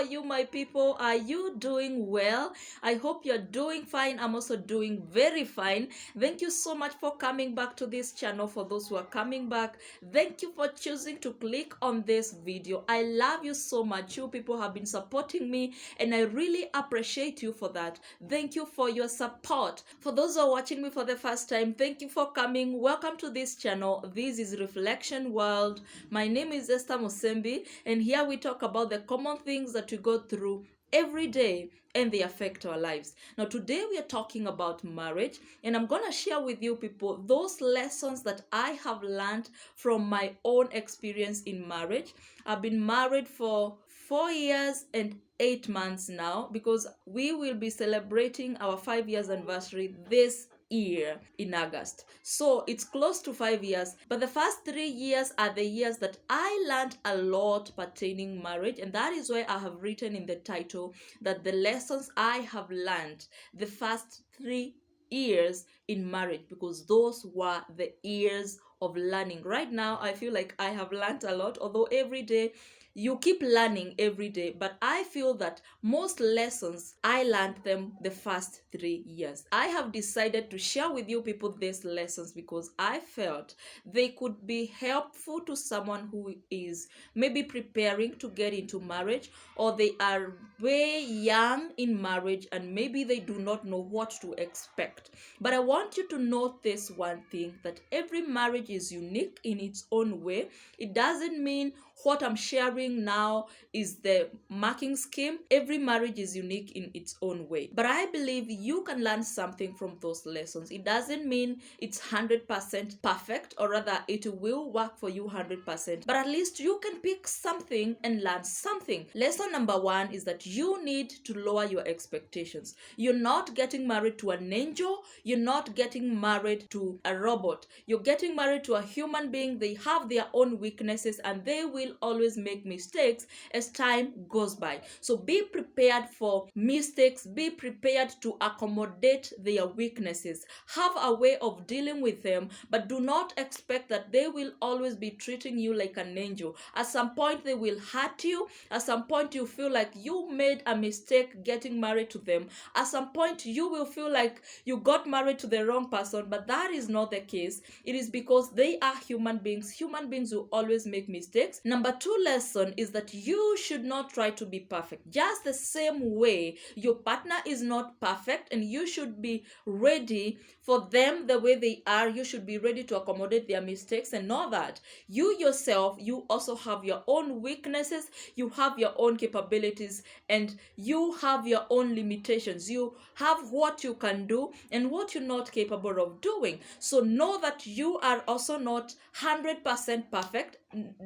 you, my people? Are you doing well? I hope you're doing fine. I'm also doing very fine. Thank you so much for coming back to this channel. For those who are coming back, thank you for choosing to click on this video. I love you so much. You people have been supporting me, and I really appreciate you for that. Thank you for your support. For those who are watching me for the first time, thank you for coming. Welcome to this channel. This is Reflection World. My name is Esther Musembi, and here we talk about the common things that we go through every day and they affect our lives. Now, today we are talking about marriage, and I'm going to share with you people those lessons that I have learned from my own experience in marriage. I've been married for 4 years and 8 months now, because we will be celebrating our 5 years anniversary this year in August. So it's close to 5 years, but the first 3 years are the years that I learned a lot pertaining marriage, and that is why I have written in the title that the lessons I have learned the first 3 years in marriage, because those were the years of learning. Right now I feel like I have learned a lot, although every day you keep learning every day, but I feel that most lessons I learned them the first 3 years. I have decided to share with you people these lessons because I felt they could be helpful to someone who is maybe preparing to get into marriage, or they are way young in marriage and maybe they do not know what to expect. But I want you to note this one thing, that every marriage is unique in its own way. It doesn't mean what I'm sharing now is the marking scheme. Every marriage is unique in its own way. But I believe you can learn something from those lessons. It doesn't mean it's 100% perfect, or rather it will work for you 100%. But at least you can pick something and learn something. Lesson number 1 is that you need to lower your expectations. You're not getting married to an angel. You're not getting married to a robot. You're getting married to a human being. They have their own weaknesses and they will always make mistakes as time goes by. So be prepared for mistakes. Be prepared to accommodate their weaknesses. Have a way of dealing with them, but do not expect that they will always be treating you like an angel. At some point they will hurt you. At some point you feel like you made a mistake getting married to them. At some point you will feel like you got married to the wrong person, but that is not the case. It is because they are human beings. Human beings will always make mistakes. Number 2 lesson is that you should not try to be perfect. Just the same way your partner is not perfect, and you should be ready for them the way they are. You should be ready to accommodate their mistakes, and know that you yourself, you also have your own weaknesses, you have your own capabilities, and you have your own limitations. You have what you can do and what you're not capable of doing. So know that you are also not 100% perfect.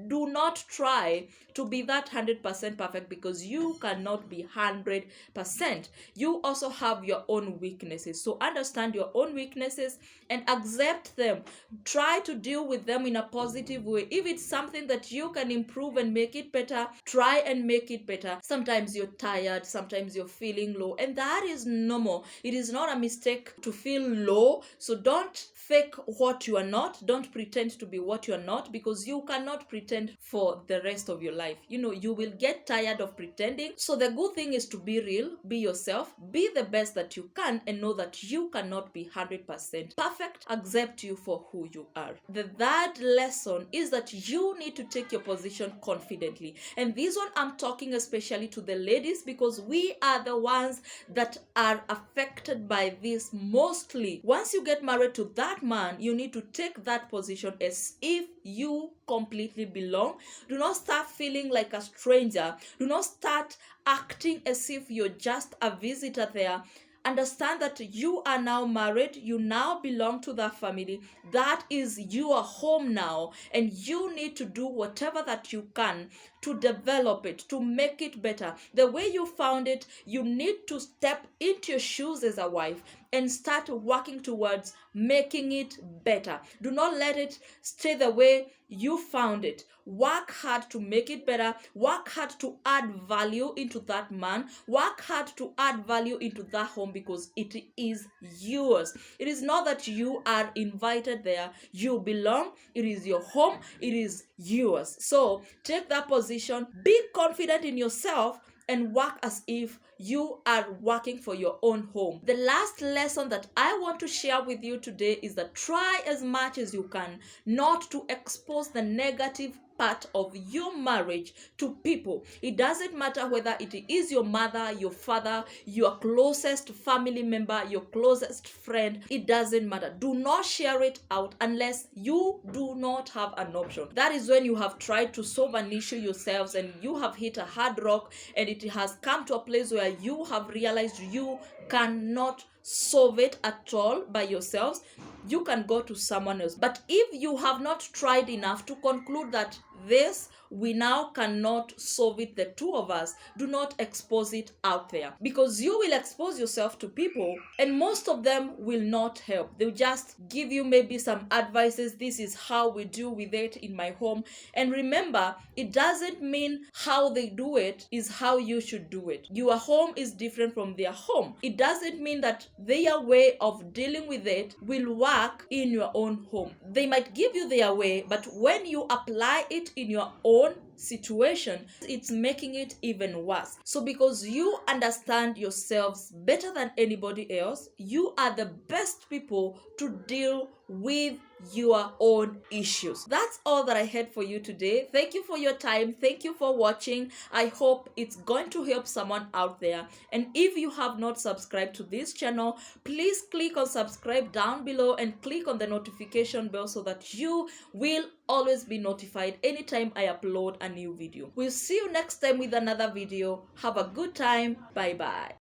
Do not try to be that 100% perfect, because you cannot be 100%. You also have your own weaknesses. So understand your own weaknesses and accept them. Try to deal with them in a positive way. If it's something that you can improve and make it better, try and make it better. Sometimes you're tired, sometimes you're feeling low, and that is normal. It is not a mistake to feel low. So don't fake what you are not. Don't pretend to be what you are not, because you cannot pretend for the rest of your life. You will get tired of pretending. So the good thing is to be real, be yourself, be the best that you can, and know that you cannot be 100% perfect. Accept you for who you are. The third lesson is that you need to take your position confidently. And this one I'm talking especially to the ladies, because we are the ones that are affected by this mostly. Once you get married to that man, you need to take that position as if you completely belong. Do not start feeling like a stranger. Do not start acting as if you're just a visitor there. Understand that you are now married. You now belong to that family. That is your home now, and you need to do whatever that you can to develop it, to make it better. The way you found it, you need to step into your shoes as a wife and start working towards making it better. Do not let it stay the way you found it. Work hard to make it better. Work hard to add value into that man. Work hard to add value into that home, because it is yours. It is not that you are invited there. You belong. It is your home. It is yours. So take that position. Be confident in yourself and work as if you are working for your own home. The last lesson that I want to share with you today is that try as much as you can not to expose the negative part of your marriage to people. It doesn't matter whether it is your mother, your father, your closest family member, your closest friend. It doesn't matter. Do not share it out unless you do not have an option. That is when you have tried to solve an issue yourselves and you have hit a hard rock, and it has come to a place where you have realized you cannot solve it at all by yourselves. You can go to someone else. But if you have not tried enough to conclude that we now cannot solve it, the two of us, do not expose it out there, because you will expose yourself to people and most of them will not help. They'll just give you maybe some advices. This is how we deal with it in my home. And remember, it doesn't mean how they do it is how you should do it. Your home is different from their home. It doesn't mean that their way of dealing with it will work in your own home. They might give you their way, but when you apply it in your own situation, it's making it even worse. So because you understand yourselves better than anybody else, you are the best people to deal with your own issues. That's all that I had for you today. Thank you for your time. Thank you for watching. I hope it's going to help someone out there. And if you have not subscribed to this channel, please click on subscribe down below and click on the notification bell so that you will always be notified anytime I upload a new video. We'll see you next time with another video. Have a good time. Bye bye.